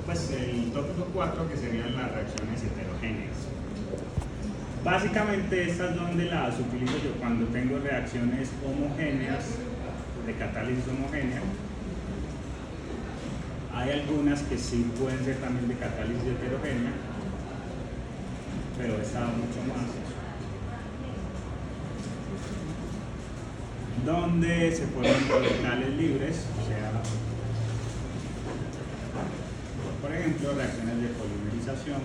pues el tópico 4, que serían las reacciones heterogéneas. Básicamente estas donde las utilizo yo cuando tengo reacciones homogéneas, de catálisis homogénea. Hay algunas que sí pueden ser también de catálisis heterogénea, pero esta mucho más. Donde se forman radicales libres, o sea, por ejemplo, reacciones de polimerización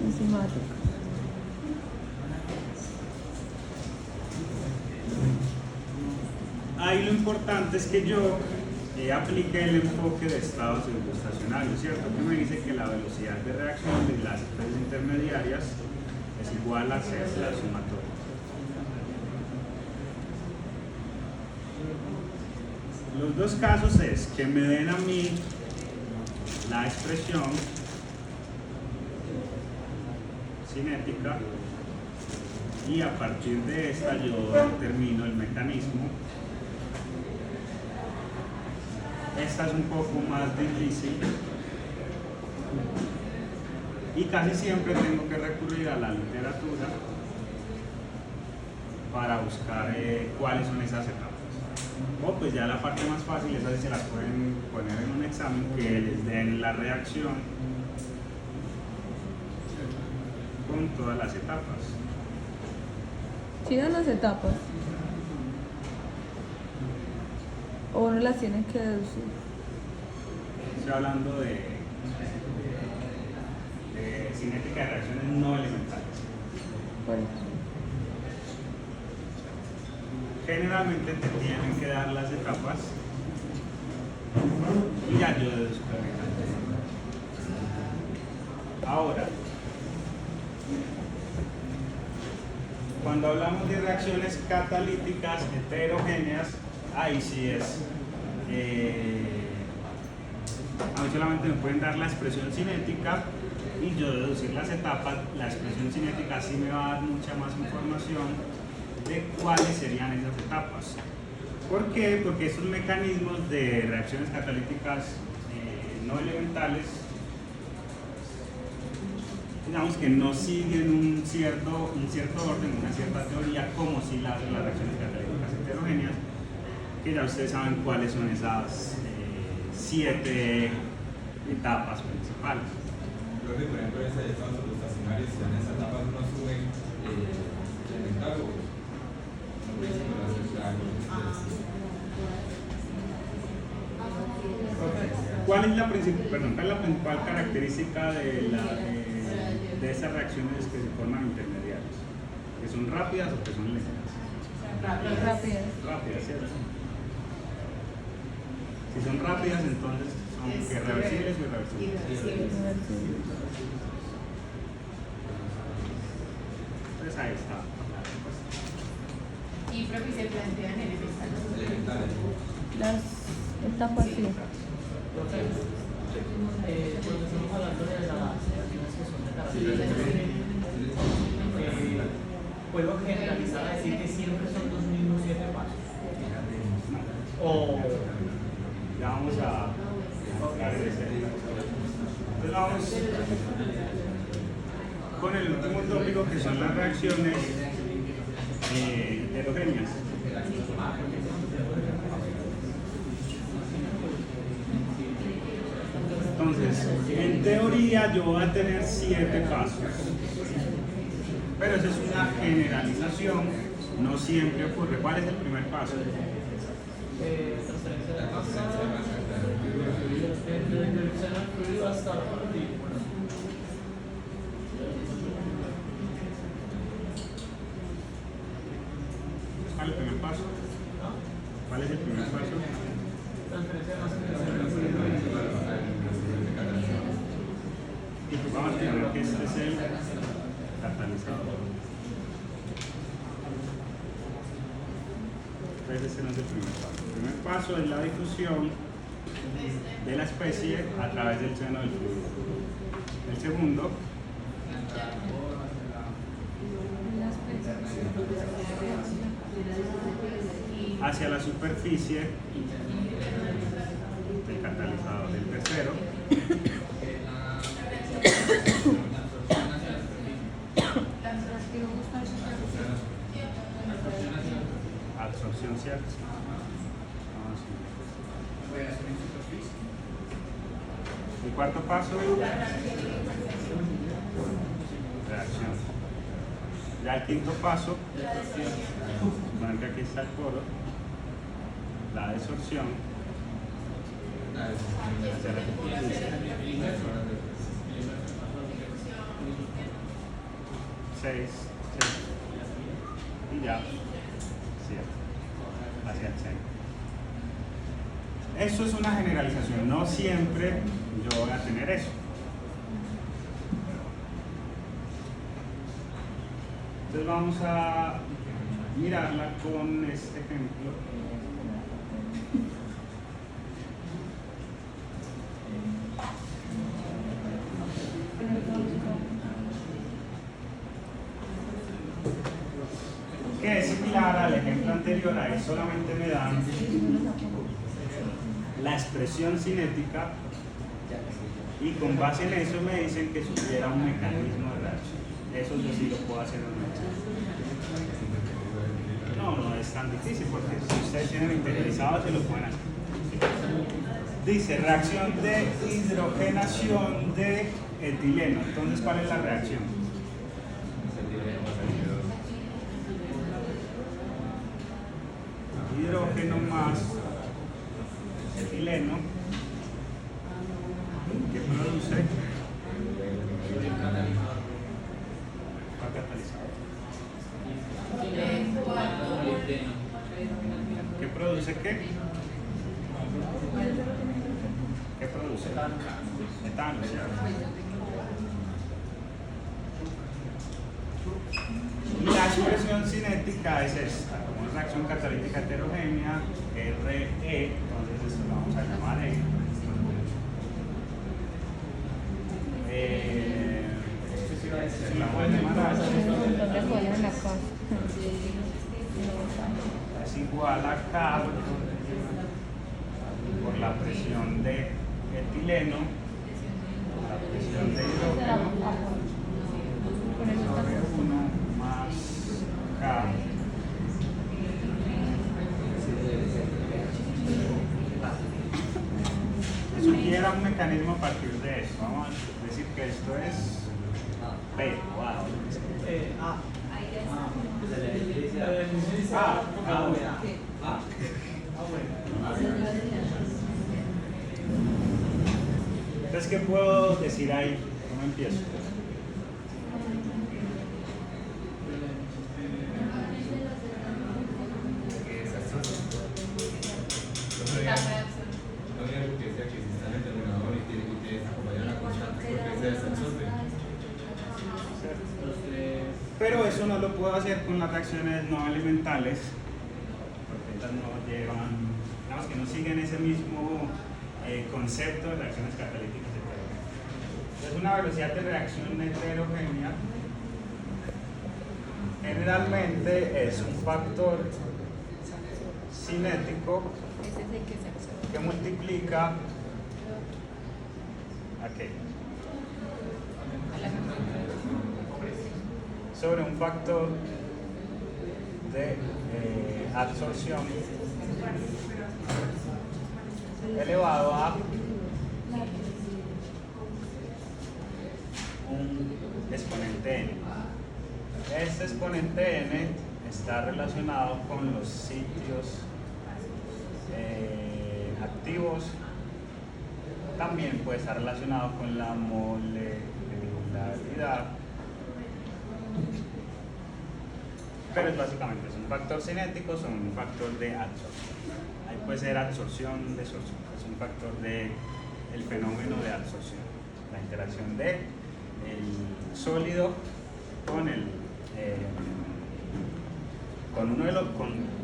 enzimática. Ahí lo importante es que yo aplique el enfoque de estado pseudoestacionario, ¿cierto? Que me dice que la velocidad de reacción de las especies intermediarias es igual a C de la sumatoria. Los dos casos es que me den a mí la expresión cinética y a partir de esta yo determino el mecanismo. Esta es un poco más difícil y casi siempre tengo que recurrir a la literatura para buscar cuáles son esas etapas. O pues ya la parte más fácil, esas sí se las pueden poner en un examen, que les den la reacción con todas las etapas. ¿Sí dan las etapas? ¿O uno las tiene que deducir? Estoy hablando de cinética de reacciones no elementales. Por eso. Generalmente te tienen que dar las etapas y ya yo deduzco el mecanismo. Ahora, cuando hablamos de reacciones catalíticas heterogéneas, ahí sí es, a mí solamente me pueden dar la expresión cinética y yo deducir las etapas. La expresión cinética sí me va a dar mucha más información de cuáles serían esas etapas. ¿Por qué? Porque estos mecanismos de reacciones catalíticas no elementales, digamos que no siguen un cierto orden, una cierta teoría, como si las reacciones catalíticas heterogéneas, que ya ustedes saben cuáles son esas 7 etapas principales. Creo que, por ejemplo, en ese estado estacionario, si en esa etapa uno sube elemental o no ¿Cuál es la principal característica de esas reacciones que se forman intermediarias? ¿Que son rápidas o que son lentas? Rápidas, ¿cierto? Si son rápidas, entonces son que reversibles o irreversibles. Entonces ahí está. Y profe, se plantean elementales. Las etapas sí. Cuando estamos hablando de las reacciones que son de carácter ¿puedo generalizar a decir que siempre son los mismos 7 pasos? O Ya vamos a hablar de ese. Entonces vamos con el último tópico, que son las reacciones heterogéneas. Entonces, en teoría yo voy a tener 7 pasos, pero eso es una generalización, no siempre ocurre. ¿Cuál es el primer paso? transferencia de masa desde el seno del fluido hasta la partícula. ¿Cuál es el primer paso? ¿Cuál es el primer paso? Transferencia de masa. Y pues vamos a tener que este es el catalizador. Entonces ese no es el primer paso. El primer paso es la difusión de la especie a través del seno del fluido. El segundo hacia la superficie del catalizador. El tercero El cuarto paso, reacción. Ya el quinto paso, bueno, que aquí está el poro, la desorción hacia la superficie. 6, y ya, 7, hacia el centro. Eso es una generalización, no siempre yo voy a tener eso. Entonces vamos a mirarla con este ejemplo. Que es similar al ejemplo anterior, ahí solamente me dan la expresión cinética y con base en eso me dicen que supiera un mecanismo de reacción. Eso yo sí lo puedo hacer en un examen. No es tan difícil porque si ustedes tienen interiorizado se lo pueden hacer. Dice reacción de hidrogenación de etileno. Entonces, ¿cuál es la reacción? Hidrógeno más etileno que produce catalizador. ¿Qué produce qué? ¿Qué produce? Metano, ¿cierto? Y la expresión cinética es esta, como es reacción catalítica heterogénea, RE, entonces esto lo vamos a llamar E. La voy a llamar H. Es igual a K por la presión de etileno, la presión de hidrógeno, sobre 1 más K. Sugiera un mecanismo a partir de esto. Vamos a decir que esto es P. Wow. Entonces, ¿qué puedo decir ahí? ¿Cómo empiezo? Pero eso no lo puedo hacer con las reacciones no elementales, porque estas no llevan, digamos que no siguen ese mismo concepto de reacciones catalíticas heterogéneas. Entonces, una velocidad de reacción heterogénea generalmente es un factor cinético que multiplica aquello sobre un factor de absorción elevado a un exponente n. Este exponente n está relacionado con los sitios activos, también puede estar relacionado con la molecularidad, pero es básicamente es un factor cinético o un factor de absorción. Ahí puede ser absorción, desorción, es un factor del fenómeno de absorción, la interacción de el sólido con con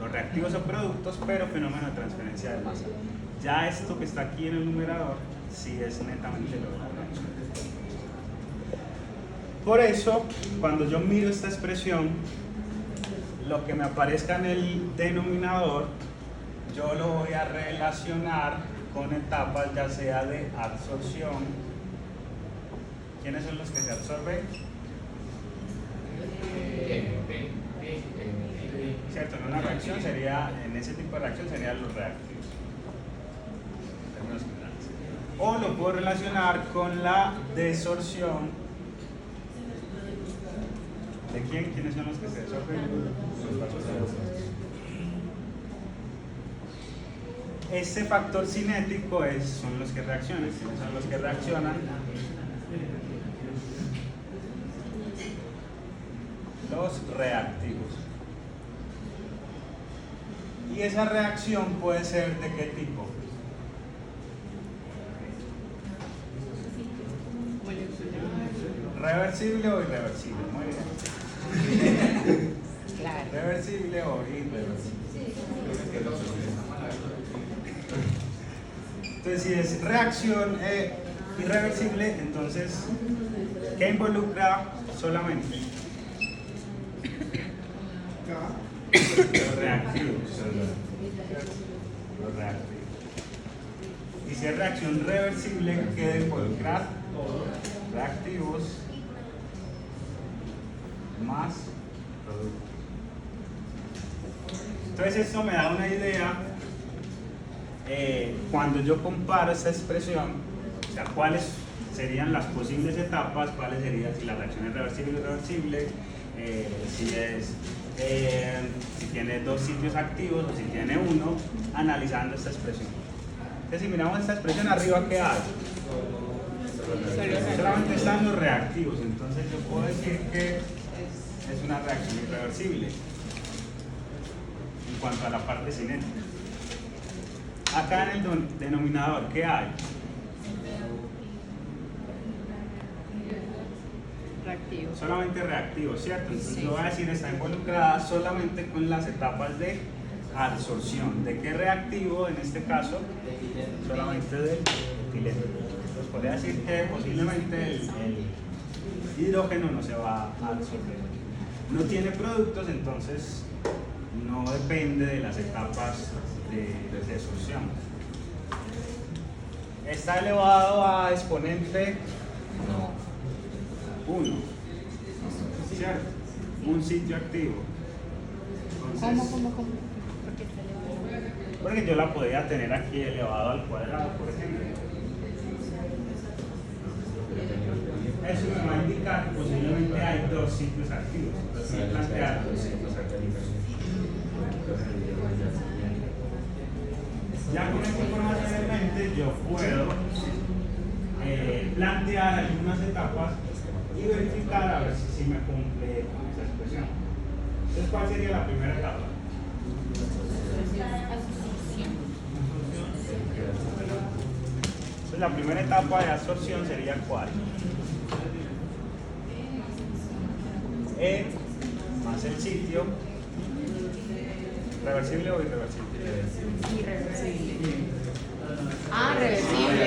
los reactivos o productos, pero fenómeno de transferencia de masa. Ya esto que está aquí en el numerador sí es netamente lo de la reacción. Por eso, cuando yo miro esta expresión, lo que me aparezca en el denominador, yo lo voy a relacionar con etapas ya sea de absorción. ¿Quiénes son los que se absorben? Cierto, en una reacción sería, en ese tipo de reacción serían los reactivos. En términos generales. o lo puedo relacionar con la desorción. ¿De quién? ¿Quiénes son los que se desorben? Los factores. Este factor cinético son los que reaccionan. ¿Quiénes son los que reaccionan? Los reactivos. Y esa reacción puede ser ¿de qué tipo? ¿Reversible o irreversible? Muy bien. Claro. ¿Reversible o irreversible? Entonces, si es reacción irreversible, entonces, ¿qué involucra solamente? Los reactivos. Los reactivos. Y si es reacción reversible, ¿qué debe involucrar? Reactivos más productos. Entonces esto me da una idea cuando yo comparo esta expresión, o sea, cuáles serían las posibles etapas, cuáles serían si la reacción es reversible o irreversible, si tiene dos sitios activos o si tiene uno, analizando esta expresión. Entonces si miramos esta expresión arriba, ¿qué hay? Solamente están los reactivos, entonces yo puedo decir que es una reacción irreversible en cuanto a la parte cinética. Acá en el denominador, ¿qué hay? Reactivo. Solamente reactivos, ¿cierto? Entonces yo voy a decir está involucrada solamente con las etapas de absorción. ¿De qué reactivo? En este caso, solamente del etileno. Entonces podría decir que posiblemente el hidrógeno no se va a absorber. No tiene productos, entonces no depende de las etapas de absorción. Está elevado a exponente 1, ¿cierto? Un sitio activo. Entonces, ¿Cómo? ¿Por qué está elevado? porque yo la podría tener aquí elevado al cuadrado, por ejemplo. Eso me va a indicar que posiblemente hay dos sitios activos. Entonces voy a plantear dos sitios activos. Ya con esta información en mente yo puedo plantear algunas etapas y verificar a ver si me cumple con esa expresión. Entonces, ¿cuál sería la primera etapa? Entonces, la primera etapa de absorción sería ¿cuál? E más el sitio, ¿reversible o irreversible? Irreversible. Ah, reversible.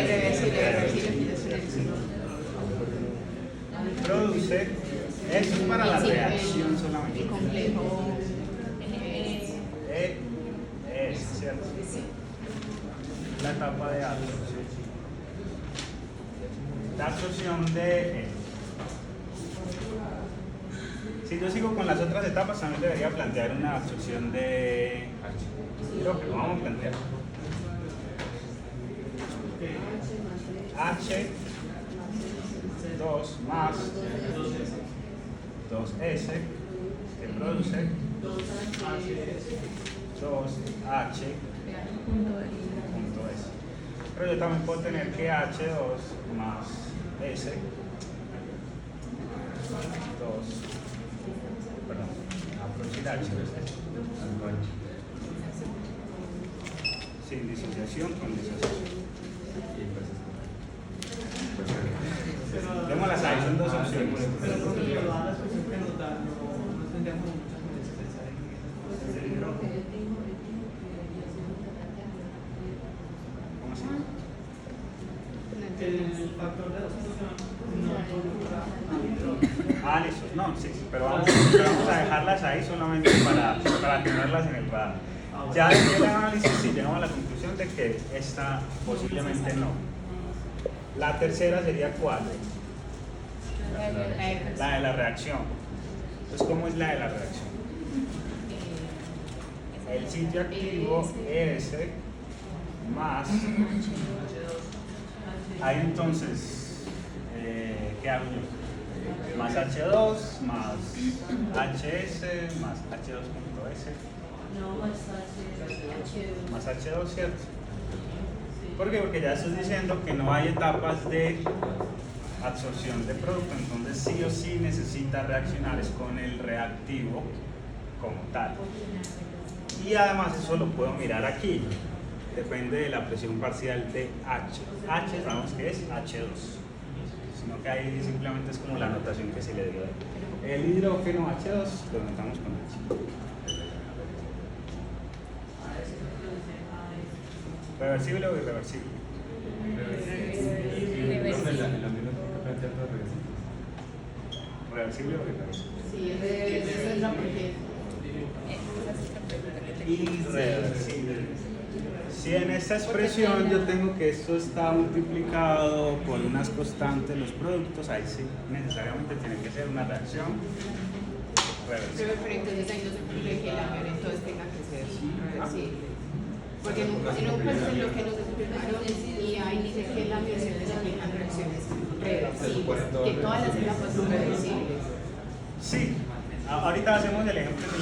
Produce, eso es para la reacción solamente. El complejo. Es cierto. La etapa de absorción. La absorción de si yo sigo con las otras etapas, también debería plantear una absorción de hidrógeno. Vamos a plantear H2 más 2S que produce 2H punto S. Pero yo también puedo tener que H2 más S 2, perdón, aprovechar H2S sin disociación con disociación. Démoslas ahí, son dos opciones. Pero porque todas las cosas que nos dan no tendríamos muchas maneras de pensar en el hidrógeno. ¿Cómo así? El factor de absorción no involucra al hidrógeno. Listo. No, sí, pero vamos a dejarlas ahí solamente para tenerlas en el radar. Ya desde el análisis sí llegamos a la conclusión de que esta posiblemente no. La tercera sería ¿cuál? La de la reacción. Entonces, ¿cómo es la de la reacción? El sitio activo ES más Ahí entonces, ¿qué hago yo? Más H2, más HS, más H2.S, más H2, ¿cierto? ¿Por qué? Porque ya estoy diciendo que no hay etapas de absorción de producto, entonces sí o sí necesita reaccionar es con el reactivo como tal. Y además eso lo puedo mirar aquí, depende de la presión parcial de H. H sabemos que es H2, sino que ahí simplemente es como la notación que se le dio. El hidrógeno H2 lo notamos con H. ¿Reversible o irreversible? ¿Reversible o irreversible? Sí, esa es la porque. Irreversible. Si en esta expresión yo tengo que esto está multiplicado por unas constantes los productos, ahí sí necesariamente tiene que ser una reacción reversible. Pero entonces ahí no se cumple que el amión entonces tenga que ser reversible. Porque en un caso en lo que nos explicaron y ahí dice que el amión se necesitan reacciones reversibles, que todas las etapas son reversibles. Sí, ahorita hacemos el ejemplo si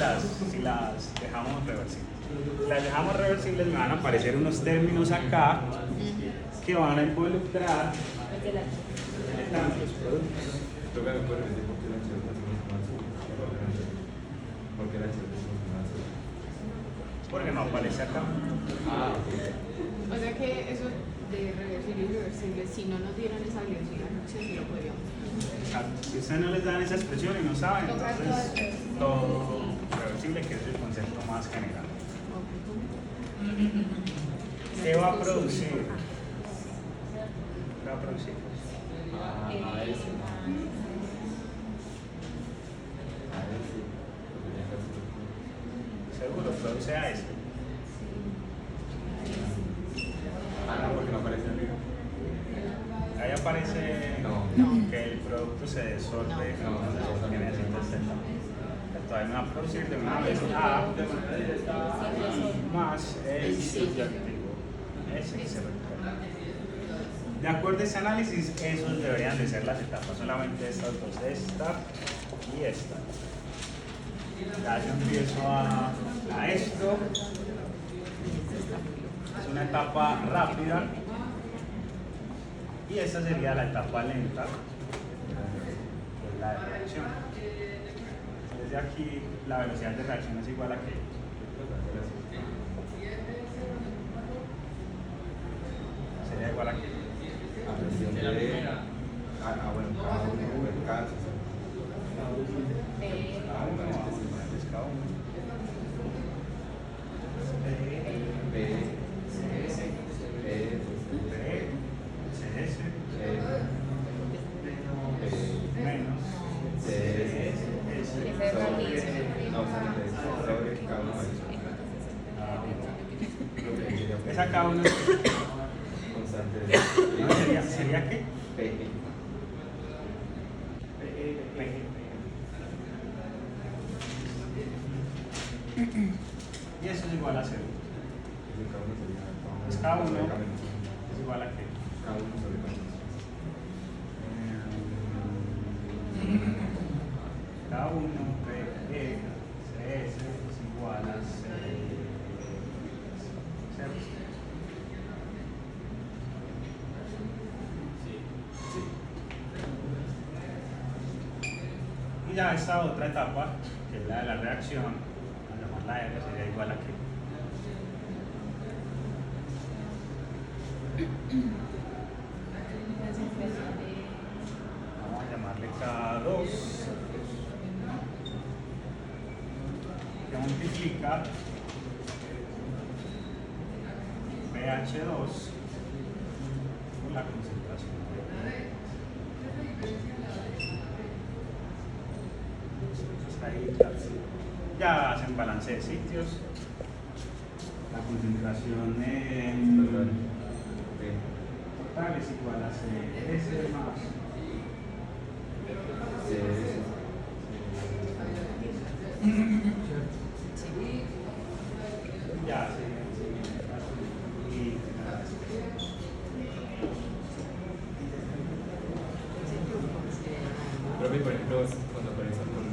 las dejamos reversibles. Si las dejamos reversibles me van a aparecer unos términos acá que van a involucrar los productos. Porque no aparece acá. O sea que eso de reversible y irreversible, si no nos dieran esa reacción, sí lo podríamos. Si ustedes no les dan esa expresión y no saben, entonces todo reversible, que es el concepto más general. ¿Qué va a producir? ¿Qué va a producir? Seguro, produce a este. Porque no aparece arriba. Ahí aparece No. que el producto se desorbe No. viene haciendo este todavía no va a producir de una vez A más el sitio activo. Ese que se recupera. De acuerdo a ese análisis, esos deberían de ser las etapas, solamente estas dos, esta y esta. Ya yo empiezo a esto. Es una etapa rápida y esta sería la etapa lenta, que es la de reacción. Desde aquí la velocidad de reacción es igual a que sería igual a que A presión de bueno, cada uno, cada esa cada uno constante sería qué? PE. Y eso es igual a 0. Pues cada uno es igual a qué? Cada uno sobre Cada uno PE CS es igual a 0. Y ya esta otra etapa, que es la de la reacción, a la R sería igual a que vamos a llamarle K2, que multiplica pH2 por la concentración. Está ahí, ya hacen balance de sitios. La concentración total es igual a CS más ya, sí. cambio, por ejemplo, cuando aparecen con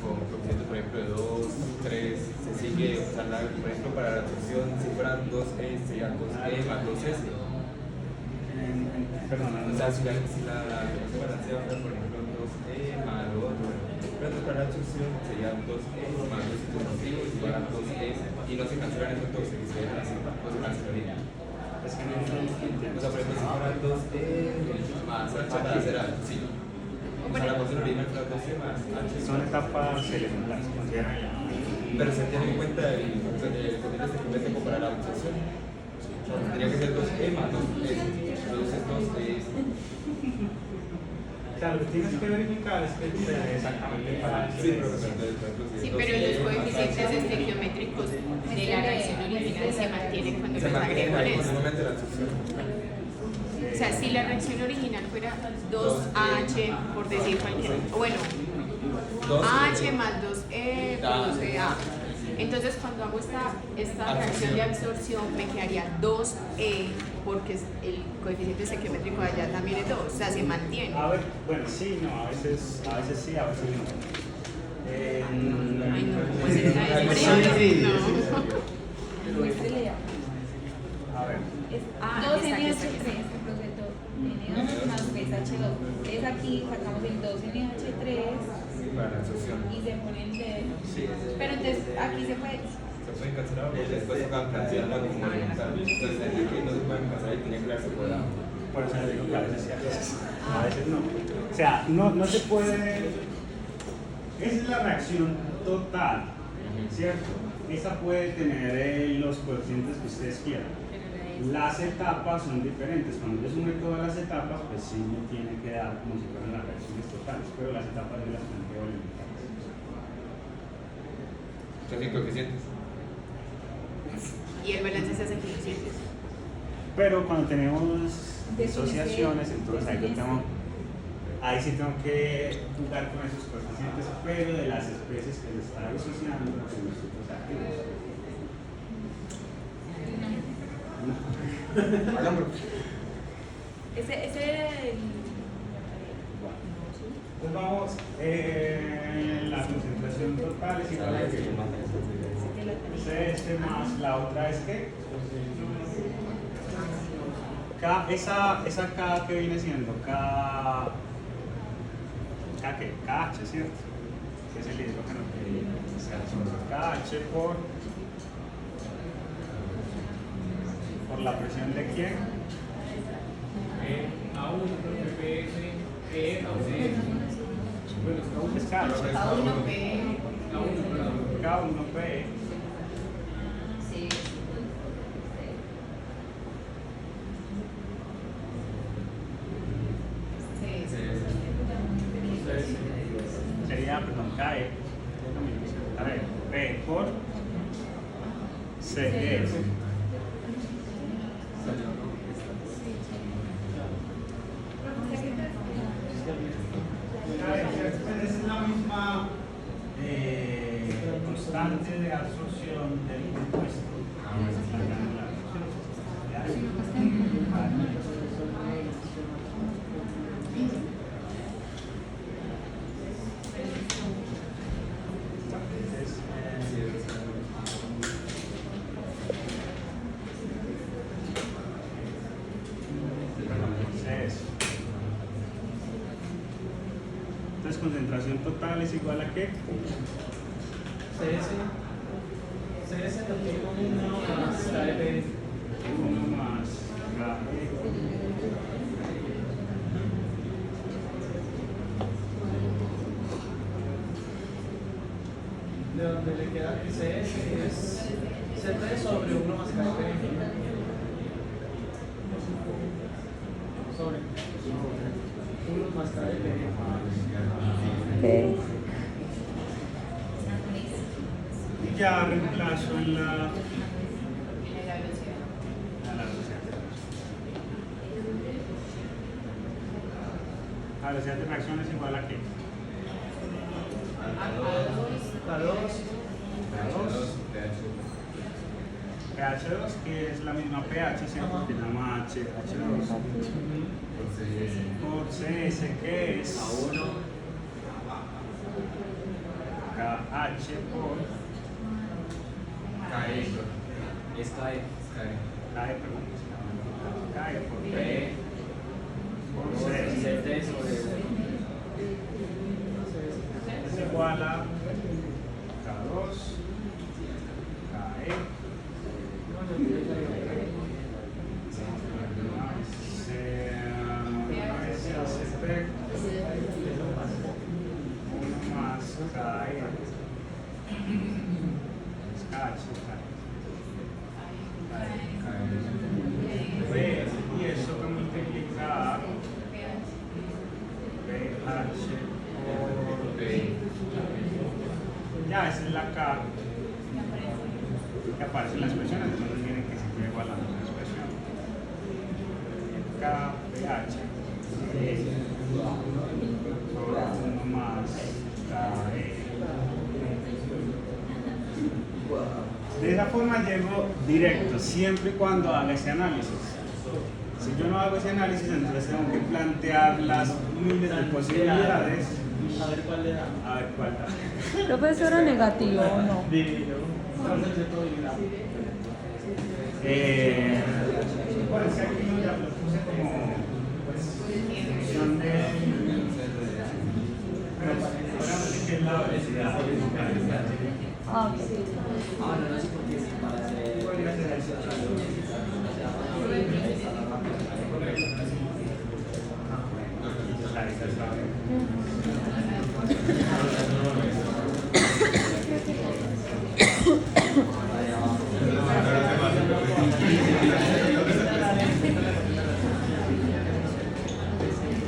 coeficientes, por ejemplo, de 2, 3, se sigue, o sea, por ejemplo, para la absorción, si fueran 2E, serían 2E más 2S. Perdona, O sea, si la se balancea, por ejemplo, 2E más lo otro. Pero para la absorción serían 2E más 2 positivo y igual a 2E. Y no se cancelan esos dos, se quedan así, no se cancelarían. es que no entiendo. O sea, por ejemplo, si fueran 2E más H para hacer algo, sí. O sea, la ecuación original fuera 2E más H. Son etapas elementales, considera. Pero se tiene en cuenta el coeficiente geométrico para la absorción. O sea, tendría que ser 2E más 2E. Entonces 2E. O sea, lo que tienes que verificar es que te dé exactamente el balance. Sí, profesor, entonces, por ejemplo, si Sí, es pero 2E los más coeficientes H, estequiométricos de la reacción original se mantienen cuando se los mantiene agrego ahí en esto. continuamente la absorción. O sea, si la reacción original fuera 2AH, por decir cualquier, bueno, AH más 2E por 2EA. Entonces, cuando hago esta reacción de absorción, me quedaría 2E, porque el coeficiente estequiométrico de allá también es 2, o sea, se mantiene. A ver, bueno, sí, no, a veces sí, a veces no. Ay, no, ¿cómo es esta Sí, expresión? No. Muéstrele. A ver, Ah, 2 esta, NH3, esta, esta. el proceso N2 más 3H2. Entonces aquí sacamos el 2 NH3 Para la absorción. y se pone el de. Sí. Pero entonces aquí se puede. Se pueden cancelar porque después tocan cancelar como oriental. Entonces, el que no se pueden cancelar y tiene que quedarse cuadrado. por eso le digo que a veces sí, a veces no. O sea, no se puede. Esa es la reacción total, ¿cierto? Esa puede tener los coeficientes que ustedes quieran. Las etapas son diferentes. Cuando yo sume todas las etapas, pues sí me tiene que dar como si fueran las reacciones totales, pero las etapas yo las planteo elementales. Son 5 coeficientes. Y el balance se hace en coeficientes. Pero cuando tenemos disociaciones, entonces ahí sí tengo que jugar con esos coeficientes, pero de las especies que lo está disociando con nosotros activos. Ese Entonces vamos, la concentración total es igual a CS más la otra es que esa K que viene siendo K ¿qué? KH, ¿cierto? Que es el hidrógeno que se absorbe. KH por la presión de quién? A1, PF, Bueno, es KH. A1P. K1P. Sí. Sería, perdón, KE. A ver, P por CS. Es la misma constante de absorción del compuesto. Entonces, concentración total es igual a qué? CS lo tengo 1 más KF. 1 más KE. De donde le queda el CS es Z sobre 1 más KF. Sobre 1 más KF. Ok. Y ya reemplazo en la velocidad. La velocidad de reacción es igual a qué? pH2, que es la misma pH, ¿cierto? Que se llama H2 por CS, que es H por KE. Es KE. KE, perdón. KE por P por C CT sobre es igual a K2 KE más KE es KH B y eso que multiplica BH por B. Ya, esa es la K que aparece en la expresión, entonces miren que siempre igual a la misma expresión. KBH sobre 1 más KE. De esa forma llego directo, siempre y cuando haga ese análisis. Si yo no hago ese análisis, entonces tengo que plantear las miles de posibilidades. a ver cuál le da. A ver cuál da. Profesor, ¿era negativo o no? Entonces de todo y grado. Bueno, es que aquí no ya lo puse como función de. Pero seguramente que es la velocidad. Ah, ok. Ah, no, no sé por qué sí, para hacer. Podría ser eso. Ahí está, está bien.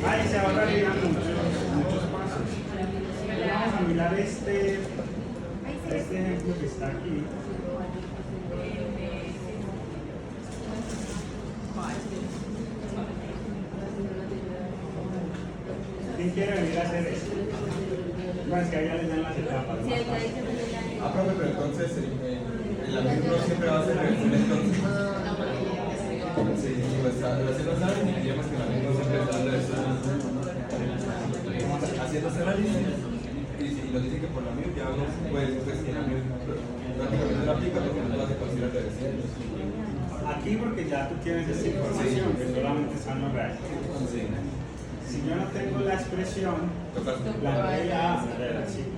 Ahí se ahorrarían muchos pasos. Vamos a mirar este ejemplo que está aquí. ¿Quién quiere venir a hacer esto? Bueno, es que allá les dan las etapas. ¿No? Ah, profe, pero entonces el alumno siempre va a ser reversible entonces. Sí, pues así lo saben y digamos que el alumno siempre está reversible. Haciendo ese análisis y nos dice que por la MIR ya uno pues que la MIR prácticamente no aplica porque no lo hace considerar reversible. Aquí porque ya tú tienes esta información, que solamente están los reactivos. Sí. Si yo no tengo la expresión, plantea reversible.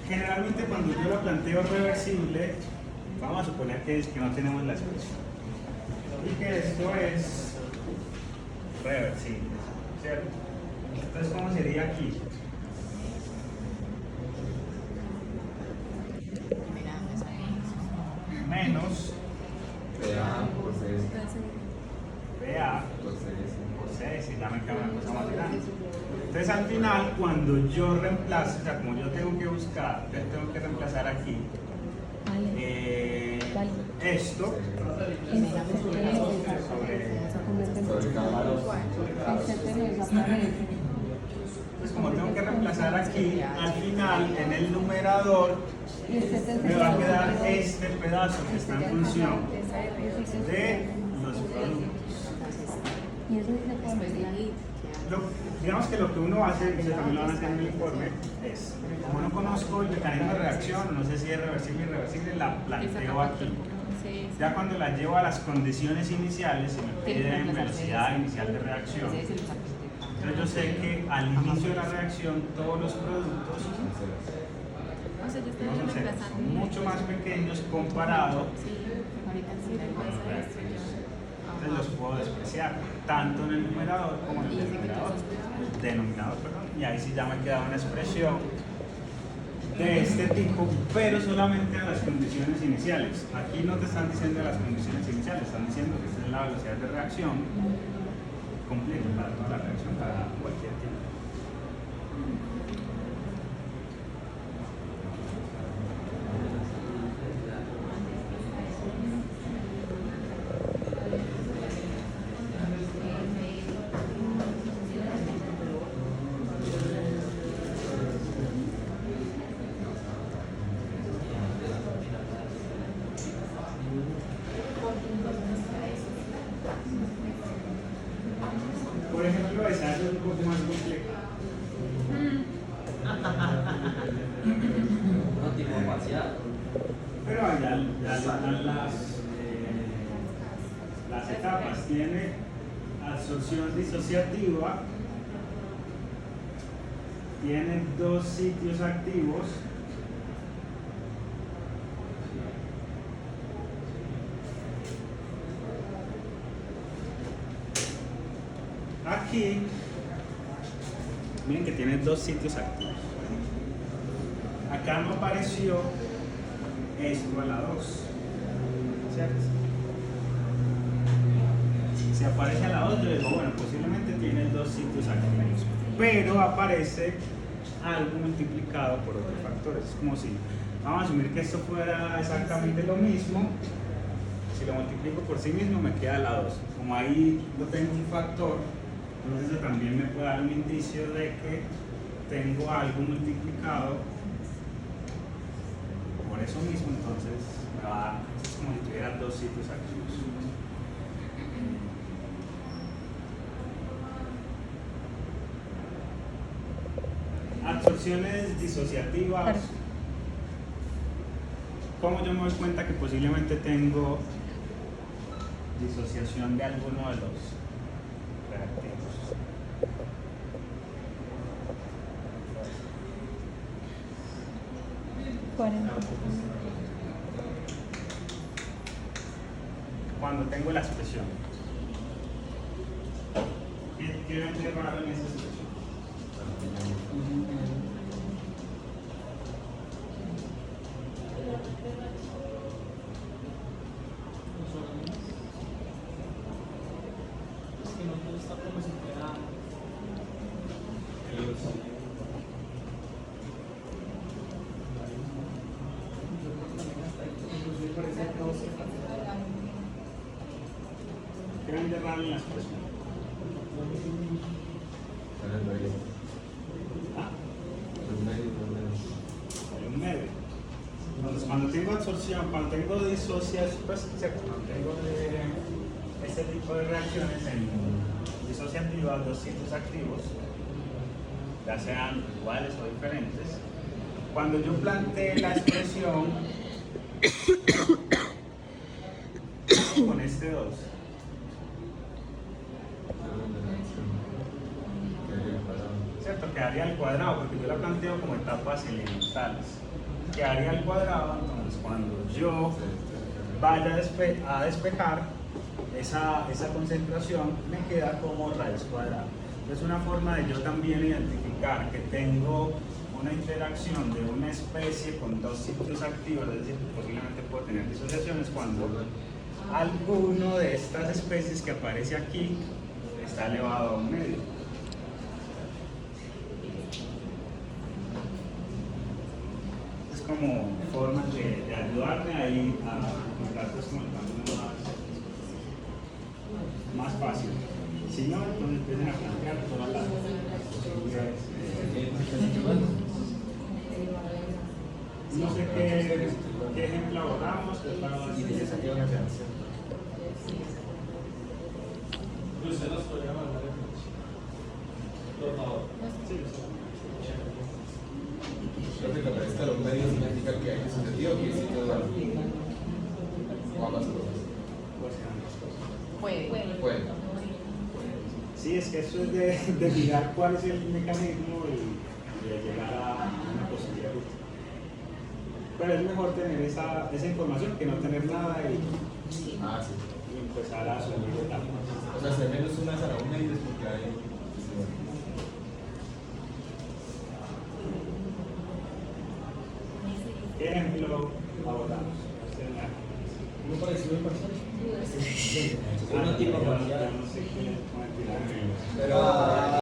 Generalmente cuando yo la planteo reversible, vamos a suponer que no tenemos la expresión. Y que esto es reversible, ¿cierto? Entonces, ¿cómo sería aquí? Menos PA por 6. PA Por 6. por 6, y ya me queda una cosa más grande. Entonces al final, cuando yo reemplazo, o sea, como yo tengo que buscar, yo tengo que reemplazar aquí esto pues como tengo que reemplazar aquí, al final en el numerador me va a quedar este pedazo que está en función de los productos. Digamos que lo que uno hace, y también lo van a hacer en el informe, es, como no conozco el mecanismo de reacción, no sé si es reversible o irreversible, la planteo aquí. Ya cuando la llevo a las condiciones iniciales, se me pide velocidad inicial de reacción. Entonces yo sé que al inicio de la reacción todos los productos son mucho más pequeños comparado con los reactivos. Entonces los puedo despreciar tanto en el numerador como en el denominador, perdón, y ahí sí ya me queda una expresión de este tipo, pero solamente a las condiciones iniciales. Aquí no te están diciendo las condiciones iniciales, están diciendo que esta es la velocidad de reacción completa para toda la reacción, para cualquier tipo. Por ejemplo, esa es un poco más compleja. están las etapas. Tiene absorción disociativa, tiene dos sitios activos, aquí miren que tiene dos sitios activos. Acá no apareció esto a la 2, ¿cierto? Si aparece a la 2, yo digo, bueno, posiblemente tiene dos sitios activos, pero aparece algo multiplicado por otros factores. Es como si, vamos a asumir que esto fuera exactamente lo mismo. Si lo multiplico por sí mismo, me queda la 2. Como ahí no tengo un factor, entonces eso también me puede dar un indicio de que tengo algo multiplicado por eso mismo, entonces me va a dar, es como si tuviera dos sitios activos. Absorciones disociativas. Claro. ¿Cómo yo me doy cuenta que posiblemente tengo disociación de alguno de los reactivos? Cuando tengo la expresión. ¿Qué ven de raro en esa expresión? Es que no todo está como si fuera. ¿Qué ven de raro en la expresión? ¿Ah? Hay un medio. Entonces, cuando tengo absorción, cuando tengo disociación, pues, cuando tengo este tipo de reacciones en disociativas, dos sitios activos, ya sean iguales o diferentes, cuando yo plantee la expresión con este 2, ¿cierto? Quedaría al cuadrado, porque yo la planteo como etapas elementales. Quedaría al cuadrado, entonces cuando yo vaya a despejar esa concentración, me queda como raíz cuadrada. Es una forma de yo también identificar que tengo una interacción de una especie con dos sitios activos, es decir, posiblemente puedo tener disociaciones cuando alguno de estas especies que aparece aquí está elevado a un medio. Es como formas de ayudarme ahí a encontrar pues, como el camino más fácil. Si no, entonces empiecen a plantear todas las posibilidades. No sé qué ejemplo abordamos, que es para la ¿Usted nos podría mandar el por favor? Sí. Creo que cuando está los medios significa que hay disociativo y si todo o ambas cosas. Puede. Puede. Sí, es que eso es de mirar cuál es el mecanismo y de llegar a una posibilidad. Pero es mejor tener esa información que no tener nada y empezar a asumir etapas. O sea, si al menos una a una y después que hay. ¿Qué ejemplo abordamos? ¿Uno parecido al parcial? Uno tipo parcial. No sé qué. Pero